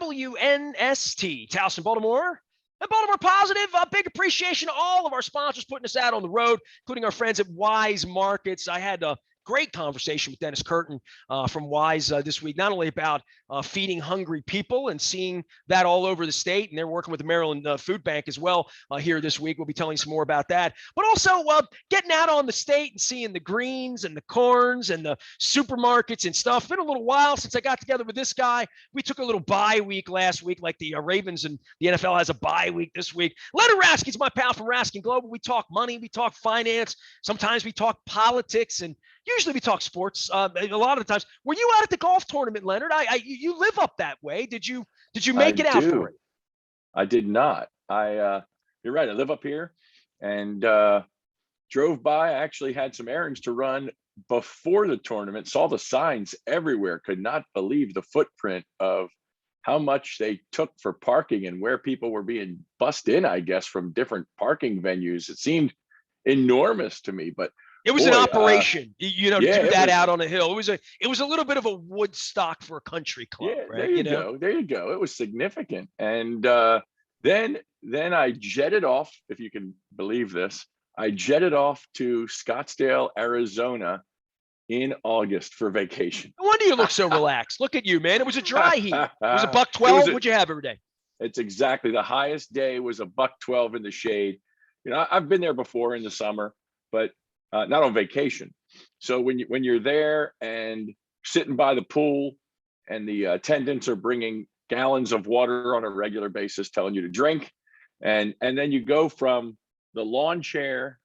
WNST, Towson, Baltimore. And Baltimore Positive, a big appreciation to all of our sponsors putting us out on the road, including our friends at Wise Markets. I had a great conversation with Dennis Curtin from Wise this week, not only about feeding hungry people and seeing that all over the state, and they're working with the Maryland Food Bank as well here this week. We'll be telling some more about that, but also getting out on the state and seeing the greens and the corns and the supermarkets and stuff. It's been a little while since I got together with this guy. We took a little bye week last week, like the Ravens and the NFL has a bye week this week. Leonard Raskin's my pal from Raskin Global. We talk money, we talk finance. Sometimes we talk politics, and usually we talk sports. A lot of the times. Were you out at the golf tournament, Leonard? You live up that way. Did you make it out for it? I did not. You're right. I live up here, and drove by. I actually had some errands to run before the tournament. Saw the signs everywhere. Could not believe the footprint of how much they took for parking and where people were being bussed in, I guess, from different parking venues. It seemed enormous to me, but it was an operation, to do that out on a hill. It was a little bit of a Woodstock for a country club, right? There you go. There you go. It was significant. And then I jetted off, if you can believe this. I jetted off to Scottsdale, Arizona in August for vacation. No wonder you look so relaxed. Look at you, man. It was a dry heat. It was a $112. What'd you have every day? It's exactly the highest day was a $112 in the shade. I've been there before in the summer, but not on vacation. So when you're there and sitting by the pool and the attendants are bringing gallons of water on a regular basis, telling you to drink, and then you go from the lawn chair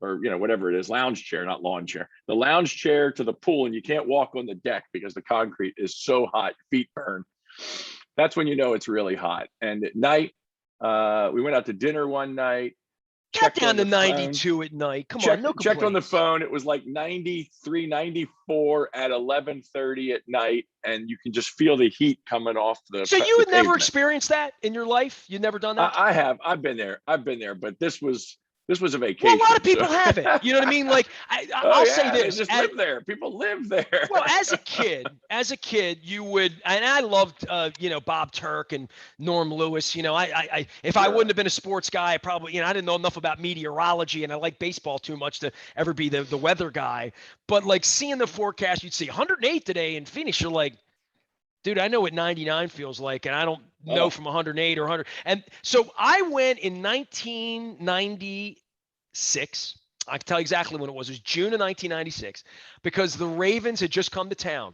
or whatever it is, lounge chair, not lawn chair, the lounge chair to the pool, and you can't walk on the deck because the concrete is so hot, your feet burn. That's when you know it's really hot. And at night, we went out to dinner one night. Got down to 92 at night. Come on, no complaints. Checked on the phone. It was like 93, 94 at 11:30 at night, and you can just feel the heat coming off the. So you had never experienced that in your life? You'd never done that? I have. I've been there, but this was a vacation. Well, a lot of people haven't. You know what I mean? Like, I'll say this. They just live there. People live there. Well, as a kid, you would, and I loved, Bob Turk and Norm Lewis. If I wouldn't have been a sports guy, I probably, I didn't know enough about meteorology, and I like baseball too much to ever be the weather guy. But like seeing the forecast, you'd see 108 today in Phoenix. You're like, dude, I know what 99 feels like, and I don't know from 108 or 100. And so I went in 1996. I can tell you exactly when it was. It was June of 1996 because the Ravens had just come to town.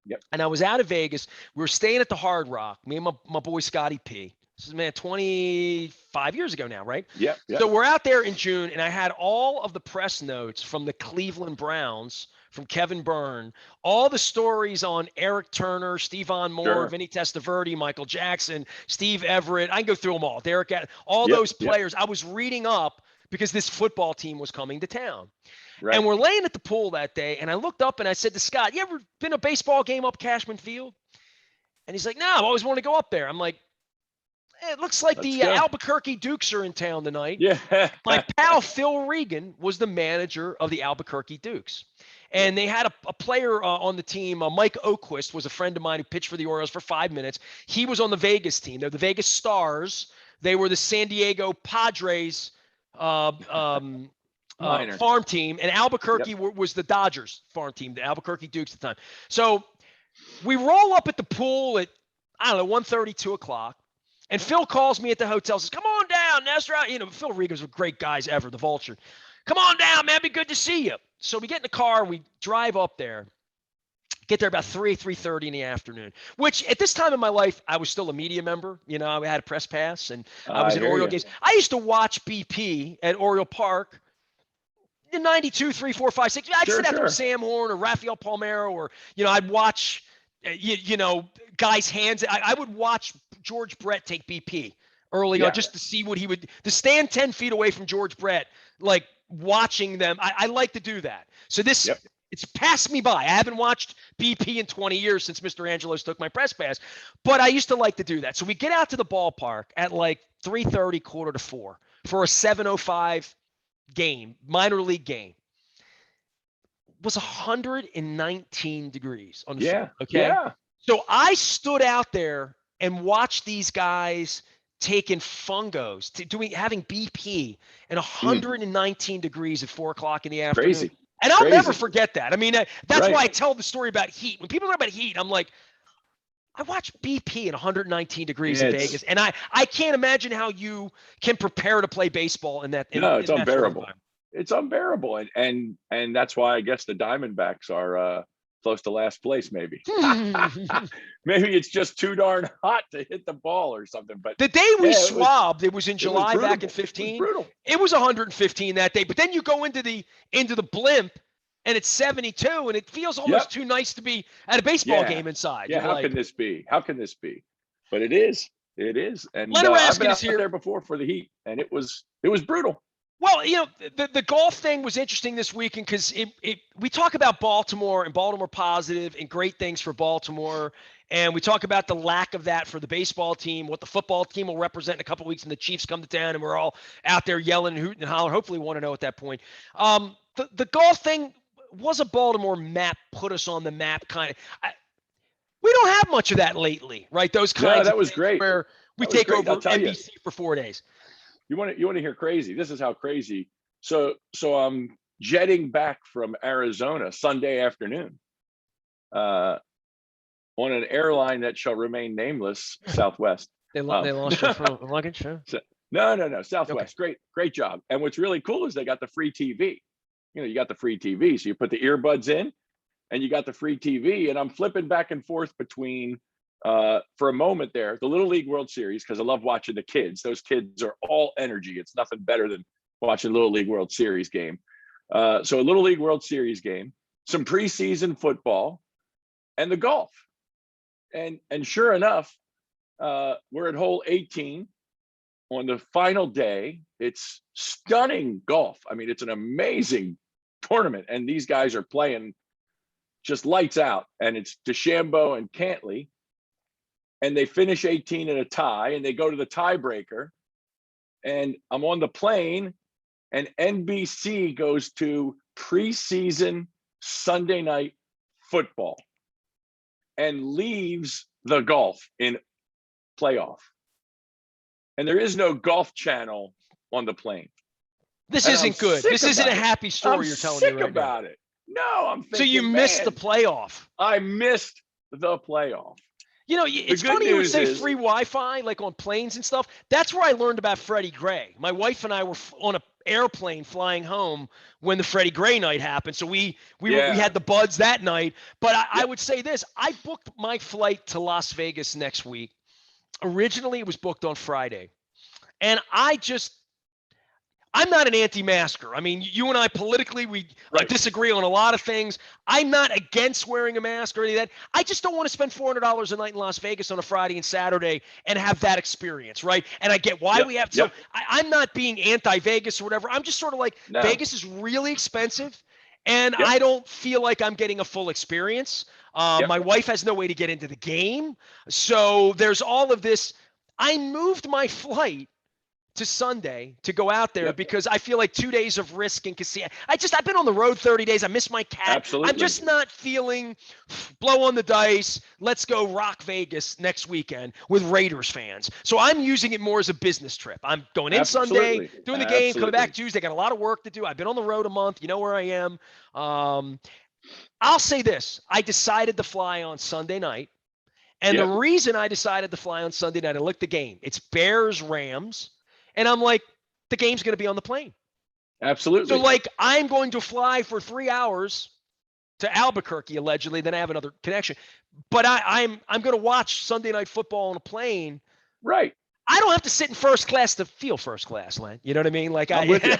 Yep. And I was out of Vegas. We were staying at the Hard Rock, me and my boy Scotty P. This is, 25 years ago now, right? Yeah. So we're out there in June, and I had all of the press notes from the Cleveland Browns, from Kevin Byrne, all the stories on Eric Turner, Stephon Moore, Vinny Testaverde, Michael Jackson, Steve Everett. I can go through them all. Derek, all those players. I was reading up because this football team was coming to town. Right. And we're laying at the pool that day, and I looked up and I said to Scott, you ever been a baseball game up Cashman Field? And he's like, no, I've always wanted to go up there. I'm like, it looks like the Albuquerque Dukes are in town tonight. Yeah. My pal Phil Regan was the manager of the Albuquerque Dukes. And they had a player on the team, Mike Oquist was a friend of mine who pitched for the Orioles for 5 minutes. He was on the Vegas team. They're the Vegas Stars. They were the San Diego Padres farm team. And Albuquerque was the Dodgers farm team, the Albuquerque Dukes at the time. So we roll up at the pool at, 1:30, 2 o'clock. And Phil calls me at the hotel, says, come on down, Nestor. Phil Regan's one of the great guys ever, the Vulture. Come on down, man. Be good to see you. So we get in the car, we drive up there, get there about 3:30 in the afternoon, which at this time in my life, I was still a media member. I had a press pass, and I was at Oriole games. I used to watch BP at Oriole Park in 92, 3, 4, 5, 6. I'd sit out there with Sam Horn or Rafael Palmeiro, or, I'd watch, guys' hands. I would watch George Brett take BP early on just to see what he would, to stand 10 feet away from George Brett, like watching them. I like to do that. So this, it's passed me by. I haven't watched BP in 20 years since Mr. Angelos took my press pass, but I used to like to do that. So we get out to the ballpark at like 3:30, 3:45 for a 7:05 game, minor league game. It was 119 degrees on the field. Okay. Yeah. So I stood out there and watch these guys taking fungos, having BP and Mm, 119 degrees at 4 o'clock in the afternoon. crazy, And I'll never crazy. forget that. I mean, that's Right. why I tell the story about heat. When people talk about heat, I'm like, I watched BP at 119 degrees Yeah, in Vegas, and I can't imagine how you can prepare to play baseball in that no, it's in that sort of unbearable. environment. It's unbearable, and that's why I guess the Diamondbacks are close to last place. Maybe, maybe it's just too darn hot to hit the ball or something. But The day we yeah, swabbed, it was in it was July back in brutal. It was 15. brutal. It was 115 that day. But then you go into the blimp and it's 72 and it feels Yep. almost too nice to be at a baseball Yeah. game inside. Yeah. You're How like, can this be? How can this be? But it is. It is. And Leonard I've been Raskin is out here. there before for the Heat, and it was brutal. Well, the golf thing was interesting this weekend because we talk about Baltimore and Baltimore positive and great things for Baltimore. And we talk about the lack of that for the baseball team, what the football team will represent in a couple of weeks when the Chiefs come to town and we're all out there yelling and hooting and hollering. Hopefully, we want to know at that point. The golf thing was a Baltimore map, put us on the map kind of. We don't have much of that lately, right? Those No, kinds of that was things great. where we That was take great. I'll over tell you. NBC for 4 days. You want to hear crazy? This is how crazy. So I'm jetting back from Arizona Sunday afternoon, on an airline that shall remain nameless, Southwest. They lost your luggage, huh? No, Southwest. Okay. Great job. And what's really cool is they got the free TV. You got the free TV, so you put the earbuds in, and you got the free TV. And I'm flipping back and forth between, for a moment there, the Little League World Series, because I love watching the kids. Those kids are all energy. It's nothing better than watching Little League World Series game. So a Little League World Series game, some preseason football, and the golf. And sure enough, we're at hole 18 on the final day. It's stunning golf. I mean, it's an amazing tournament, and these guys are playing just lights out. And it's DeChambeau and Cantley, and they finish 18 in a tie, and they go to the tiebreaker. And I'm on the plane, and NBC goes to preseason Sunday night football and leaves the golf in playoff. And there is no golf channel on the plane. This And isn't good. This isn't a happy story you're telling me right now. I'm sick about it. No, I'm thinking, so you missed the playoff. I missed the playoff. It's funny you would say free Wi-Fi, like on planes and stuff. That's where I learned about Freddie Gray. My wife and I were on an airplane flying home when the Freddie Gray night happened. So we had the buds that night. But I would say this. I booked my flight to Las Vegas next week. Originally, it was booked on Friday. And I'm not an anti-masker. I mean, you and I politically, we disagree on a lot of things. I'm not against wearing a mask or any of that. I just don't want to spend $400 a night in Las Vegas on a Friday and Saturday and have that experience, right? And I get why we have to. So I'm not being anti-Vegas or whatever. I'm just sort of like, Vegas is really expensive, and I don't feel like I'm getting a full experience. My wife has no way to get into the game. So there's all of this. I moved my flight to Sunday to go out there because I feel like 2 days of risk and casino. I've been on the road 30 days. I miss my cat. Absolutely. I'm just not feeling blow on the dice. Let's go rock Vegas next weekend with Raiders fans. So I'm using it more as a business trip. I'm going in Sunday, doing the game, coming back Tuesday. Got a lot of work to do. I've been on the road a month. You know where I am. I'll say this. I decided to fly on Sunday night. And the reason I decided to fly on Sunday night, I looked at the game. It's Bears-Rams. And I'm like, the game's going to be on the plane. Absolutely. So, like, I'm going to fly for 3 hours to Albuquerque, allegedly. Then I have another connection. But I'm going to watch Sunday Night Football on a plane. Right. I don't have to sit in first class to feel first class, Len. You know what I mean? Like, I'm with you.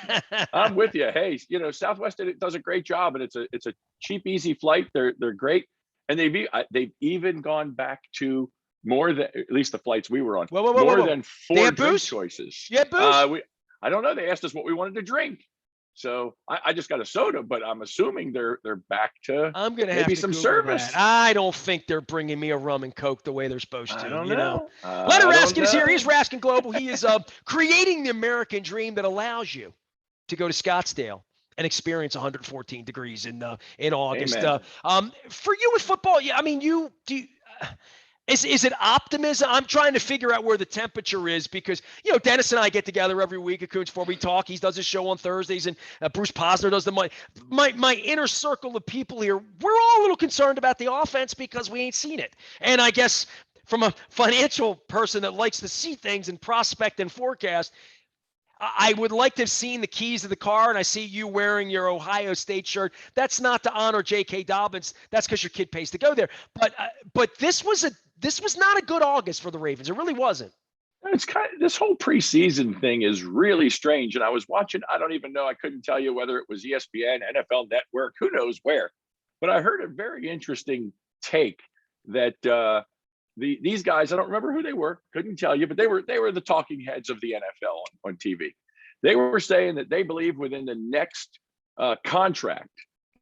I'm with you. Hey, Southwest does a great job, and it's a cheap, easy flight. They're great, and they've even gone back to more than, at least the flights we were on, more than 4 drink choices. Yeah, booze. I don't know. They asked us what we wanted to drink, so I just got a soda. But I'm assuming they're back to. I'm gonna maybe have some Google service. That. I don't think they're bringing me a rum and coke the way they're supposed to. I don't know. Leonard Raskin is here. He's Raskin Global. He is creating the American dream that allows you to go to Scottsdale and experience 114 degrees in August. For you with football, I mean, Is it optimism? I'm trying to figure out where the temperature is because, Dennis and I get together every week at Coons 4. We talk. He does his show on Thursdays, and Bruce Posner does my inner circle of people here. We're all a little concerned about the offense because we ain't seen it. And I guess from a financial person that likes to see things and prospect and forecast, I would like to have seen the keys to the car, and I see you wearing your Ohio State shirt. That's not to honor J.K. Dobbins. That's because your kid pays to go there. But this was not a good August for the Ravens. It really wasn't. It's this whole preseason thing is really strange. And I was watching, I don't even know, I couldn't tell you whether it was ESPN, NFL Network, who knows where. But I heard a very interesting take that these guys, I don't remember who they were, couldn't tell you, but they were the talking heads of the NFL on TV. They were saying that they believe within the next contract,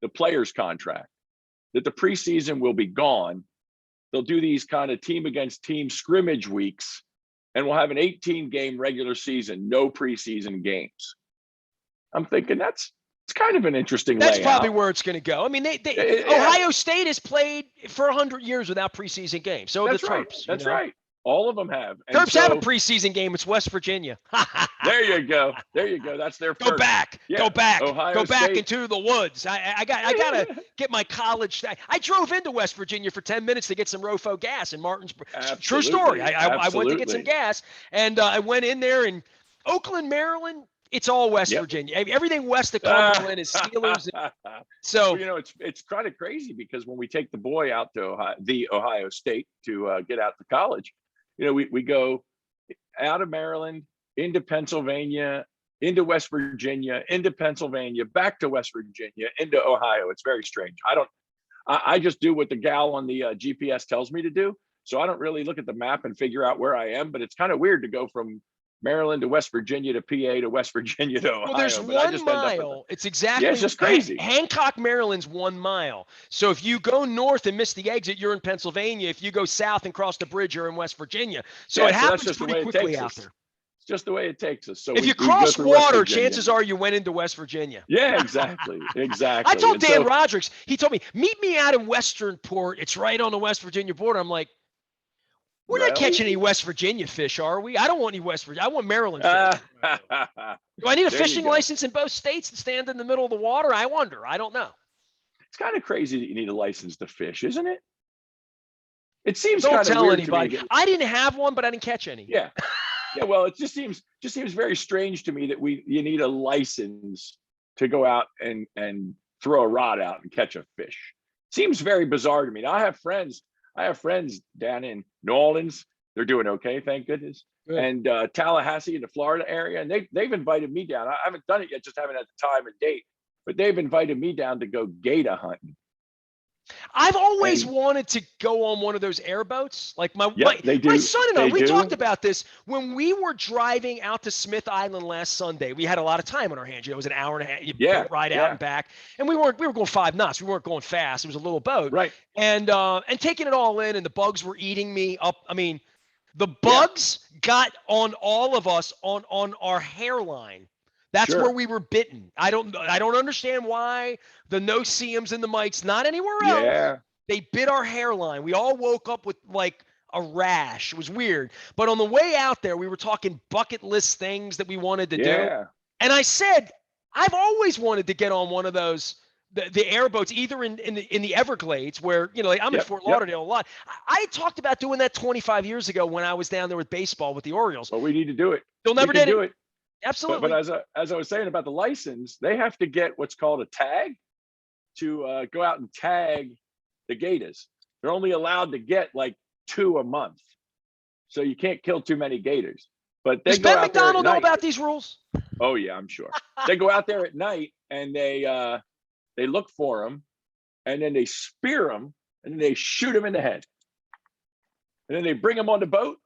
the player's contract, that the preseason will be gone. They'll do these kind of team against team scrimmage weeks, and we'll have an 18-game regular season, no preseason games. I'm thinking it's kind of an interesting That's layout. probably where it's going to go. I mean, Ohio State has played for 100 years without preseason games. So that's the right. Terps. That's right. All of them have. And Terps have a preseason game. It's West Virginia. There you go. There you go. That's their first. Go back. Yeah. Go back. Ohio go back State. into the woods. I gotta get my college. I drove into West Virginia for 10 minutes to get some Rofo gas in Martinsburg. Absolutely. True story. I went to Absolutely. get some gas, and I went in there in Oakland, Maryland. It's all West Virginia. Everything west of Cumberland is Steelers. So well, it's kind of crazy because when we take the boy out to Ohio State to get out to college, we go out of Maryland into Pennsylvania, into West Virginia, into Pennsylvania, back to West Virginia, into Ohio. It's very strange. I just do what the gal on the GPS tells me to do. So I don't really look at the map and figure out where I am, but it's kind of weird to go from Maryland to West Virginia to PA to West Virginia to Ohio. Well, there's 1 mile. It's exactly. Yeah, it's just crazy. Hancock, Maryland's 1 mile. So if you go north and miss the exit, you're in Pennsylvania. If you go south and cross the bridge, you're in West Virginia. So it happens pretty quickly out there. It's just the way it takes us. So if you cross water, chances are you went into West Virginia. Yeah, exactly. Exactly. I told Dan Roderick, he told me, meet me out in Westernport. It's right on the West Virginia border. I'm like, we're not catching any West Virginia fish, are we? I don't want any West Virginia. I want Maryland fish. Do I need a fishing license in both states to stand in the middle of the water? I wonder. I don't know. It's kind of crazy that you need a license to fish, isn't it? It seems don't kind of tell weird anybody. To me. I didn't have one, but I didn't catch any. Yeah. Yeah. Well, it just seems very strange to me that you need a license to go out and throw a rod out and catch a fish. Seems very bizarre to me. Now, I have friends down in New Orleans. They're doing okay, thank goodness. Good. And Tallahassee in the Florida area. And they've invited me down. I haven't done it yet, just haven't had the time and date. But they've invited me down to go gator hunting. I've always wanted to go on one of those airboats. Like my son and I, we talked about this when we were driving out to Smith Island last Sunday. We had a lot of time on our hands. It was an hour and a half ride out and back. And we were going 5 knots. We weren't going fast. It was a little boat. Right. And taking it all in, and the bugs were eating me up. I mean, the bugs got on all of us on our hairline. That's where we were bitten. I don't understand why the no-see-ums and the mites, not anywhere else. Yeah. They bit our hairline. We all woke up with like a rash. It was weird. But on the way out there, we were talking bucket list things that we wanted to do. And I said, I've always wanted to get on one of those, the airboats, either in the Everglades where, I'm in Fort Lauderdale a lot. I talked about doing that 25 years ago when I was down there with baseball with the Orioles. Well, we need to do it. They'll never did it. Absolutely. But as I was saying about the license, they have to get what's called a tag to go out and tag the gators. They're only allowed to get like 2 a month. So you can't kill too many gators. But does Ben McDonald know about these rules? Oh, yeah, I'm sure. They go out there at night and they look for them, and then they spear them, and then they shoot them in the head. And then they bring them on the boat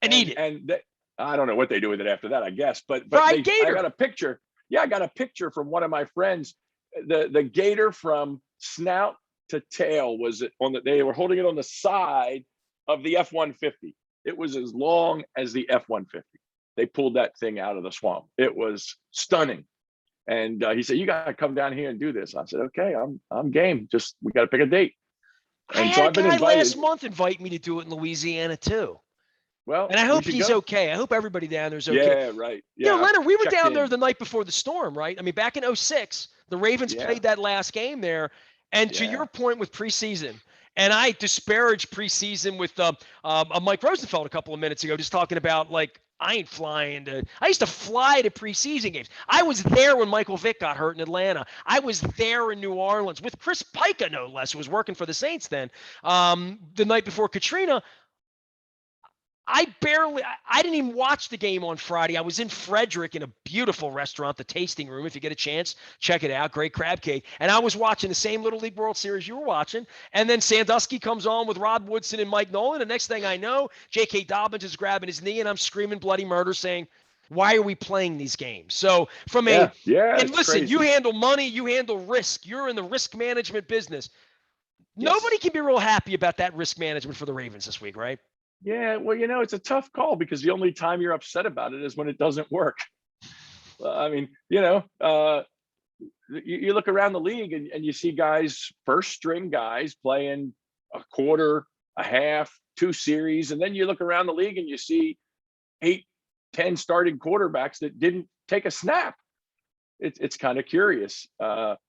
and eat it. And I don't know what they do with it after that, I guess. But I got a picture. Yeah, I got a picture from one of my friends. The gator from snout to tail was they were holding it on the side of the F-150. It was as long as the F-150. They pulled that thing out of the swamp. It was stunning. And he said, "You got to come down here and do this." I said, "Okay, I'm game. Just we got to pick a date." I And so had a I've been guy last invited. month invite me to do it in Louisiana too. Well, And I we hope should he's go. okay. I hope everybody down there's okay. Yeah, right. You know, Yeah, I've Leonard, we were checked down there in. the night before the storm, right? I mean, back in '06, the Ravens Yeah, played that last game there. And to yeah. your point with preseason, and I disparaged preseason with Mike Rosenfeld a couple of minutes ago, just talking about like, I ain't flying to. I used to fly to preseason games. I was there when Michael Vick got hurt in Atlanta. I was there in New Orleans with Chris Pica, no less, who was working for the Saints then. The night before Katrina, I didn't even watch the game on Friday. I was in Frederick in a beautiful restaurant, the Tasting Room. If you get a chance, check it out. Great crab cake. And I was watching the same Little League World Series you were watching. And then Sandusky comes on with Rod Woodson and Mike Nolan. The next thing I know, J.K. Dobbins is grabbing his knee and I'm screaming bloody murder saying, why are we playing these games? So Yeah, yeah, and it's listen, you crazy. handle money, you handle risk. You're in the risk management business. Nobody Yes. can be real happy about that risk management for the Ravens this week, right? Yeah, well, it's a tough call because the only time you're upset about it is when it doesn't work. I mean, you look around the league and you see guys, first string guys playing a quarter, a half, two series, and then you look around the league and you see 8, 10 starting quarterbacks that didn't take a snap. It's kind of curious.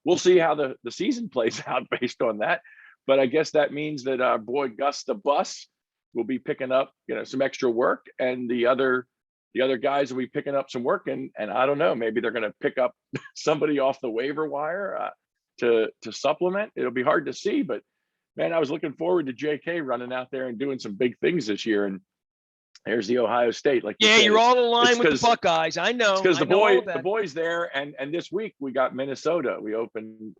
We'll see how the season plays out based on that. But I guess that means that our boy Gus the Bus will be picking up, some extra work, and the other guys will be picking up some work, and I don't know, maybe they're going to pick up somebody off the waiver wire to supplement. It'll be hard to see, but man, I was looking forward to JK running out there and doing some big things this year, and there's the Ohio State, like you Yeah, said. you're all It's aligned with the because Buckeyes. I it's know. because I know all of the that. boys there, and this week we got Minnesota. We open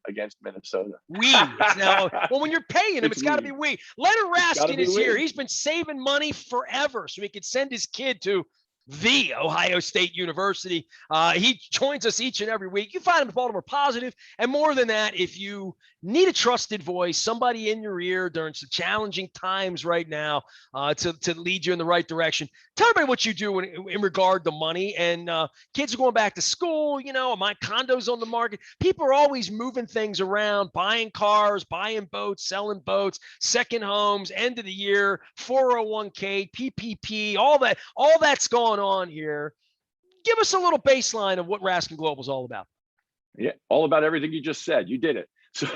against Minnesota. It's now, well, when you're paying him, It's it's got to be we. we. Leonard It's got to Raskin be is here. we. He's been saving money forever so he could send his kid to the Ohio State University. He joins us each and every week. You find him at Baltimore Positive. And more than that, if you need a trusted voice, somebody in your ear during some challenging times right now to lead you in the right direction, tell everybody what you do in regard to money. And kids are going back to school, my condo's on the market. People are always moving things around, buying cars, buying boats, selling boats, second homes, end of the year, 401k, PPP, all that's going on here. Give us a little baseline of what Raskin Global is all about. Yeah, all about everything you just said. You did it. So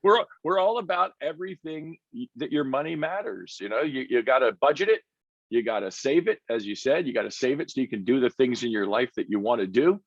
we're all about everything that your money matters. You got to budget it. You got to save it, as you said. You got to save it so you can do the things in your life that you want to do.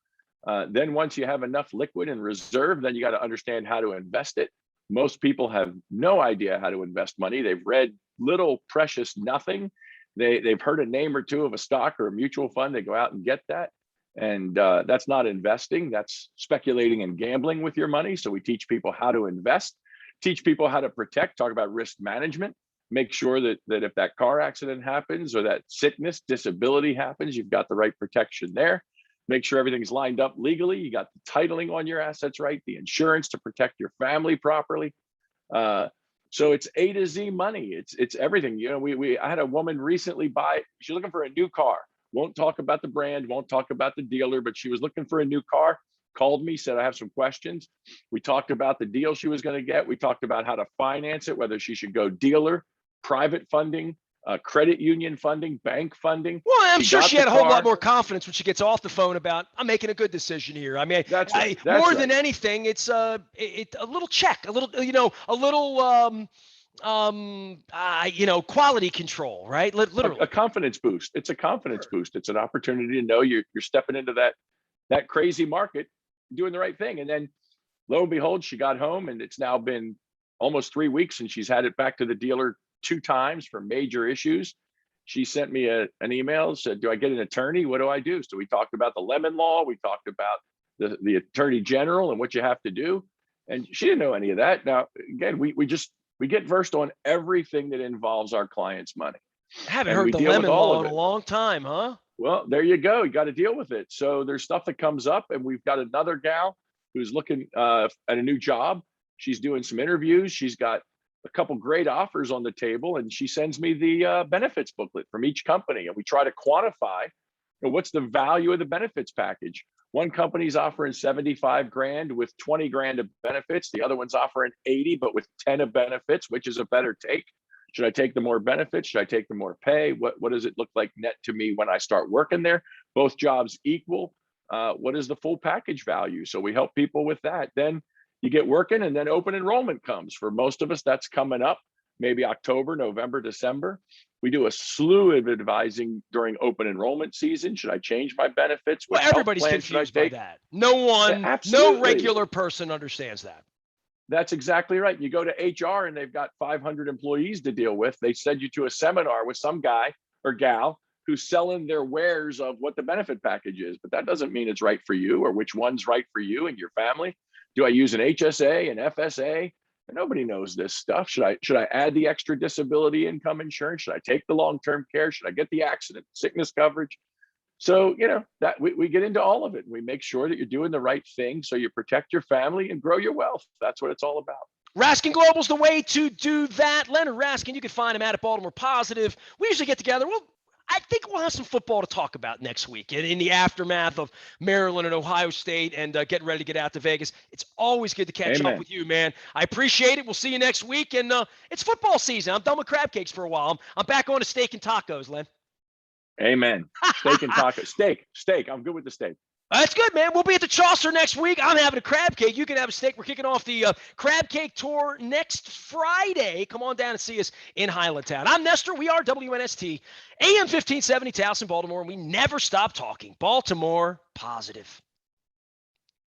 Then once you have enough liquid and reserve, then you got to understand how to invest it. Most people have no idea how to invest money. They've read little precious nothing. They've heard a name or two of a stock or a mutual fund. They go out and get that. And that's not investing. That's speculating and gambling with your money. So we teach people how to invest, teach people how to protect, talk about risk management, make sure that if that car accident happens or that sickness, disability happens, you've got the right protection there. Make sure everything's lined up legally. You got the titling on your assets right, the insurance to protect your family properly. So it's A to Z money. It's everything. I had a woman recently buy. She's looking for a new car. Won't talk about the brand, won't talk about the dealer, but she was looking for a new car, called me, said, I have some questions. We talked about the deal she was going to get. We talked about how to finance it, whether she should go dealer, private funding, credit union funding, bank funding. Well, I'm sure she had a whole lot car. more confidence when she gets off the phone about, I'm making a good decision here. I mean, That's right. More than anything, it's a little check, a little, a little, quality control, right? Literally a confidence boost. It's a confidence boost. It's an opportunity to know you're stepping into that crazy market, doing the right thing. And then lo and behold, she got home, and it's now been almost 3 weeks and she's had it back to the dealer 2 times for major issues. She sent me an email, said, do I get an attorney? What do I do? So we talked about the lemon law. We talked about the attorney general and what you have to do. And she didn't know any of that. Now, again, we get versed on everything that involves our clients' money. I haven't heard the lemon law in a long time, huh? Well, there you go. You got to deal with it. So there's stuff that comes up, and we've got another gal who's looking at a new job. She's doing some interviews. She's got a couple great offers on the table, and she sends me the benefits booklet from each company, and we try to quantify what's the value of the benefits package? One company's offering 75 grand with 20 grand of benefits. The other one's offering 80, but with 10 of benefits. Which is a better take? Should I take the more benefits? Should I take the more pay? What does it look like net to me when I start working there? Both jobs equal. What is the full package value? So we help people with that. Then you get working, and then open enrollment comes. For most of us, that's coming up, maybe October, November, December. We do a slew of advising during open enrollment season. Should I change my benefits? Well, Which health everybody's plan should I confused by take? that. No Absolutely. regular person understands that. That's exactly right. You go to HR and they've got 500 employees to deal with. They send you to a seminar with some guy or gal who's selling their wares of what the benefit package is, but that doesn't mean it's right for you or which one's right for you and your family. Do I use an HSA, an FSA? Nobody knows this stuff. Should I add the extra disability income insurance? Should I take the long-term care? Should I get the accident sickness coverage? So, that we get into all of it. We make sure that you're doing the right thing so you protect your family and grow your wealth. That's what it's all about. Raskin Global's the way to do that. Leonard Raskin, you can find him at Baltimore Positive. We usually get together. Well, I think we'll have some football to talk about next week in the aftermath of Maryland and Ohio State and getting ready to get out to Vegas. It's always good to catch Amen. up with you, man. I appreciate it. We'll see you next week. And it's football season. I'm done with crab cakes for a while. I'm back on to steak and tacos, Len. Amen. Steak and tacos. Steak. I'm good with the steak. That's good, man. We'll be at the Chaucer next week. I'm having a crab cake. You can have a steak. We're kicking off the crab cake tour next Friday. Come on down and see us in Highlandtown. I'm Nestor. We are WNST, AM 1570 Towson, Baltimore, and we never stop talking. Baltimore Positive.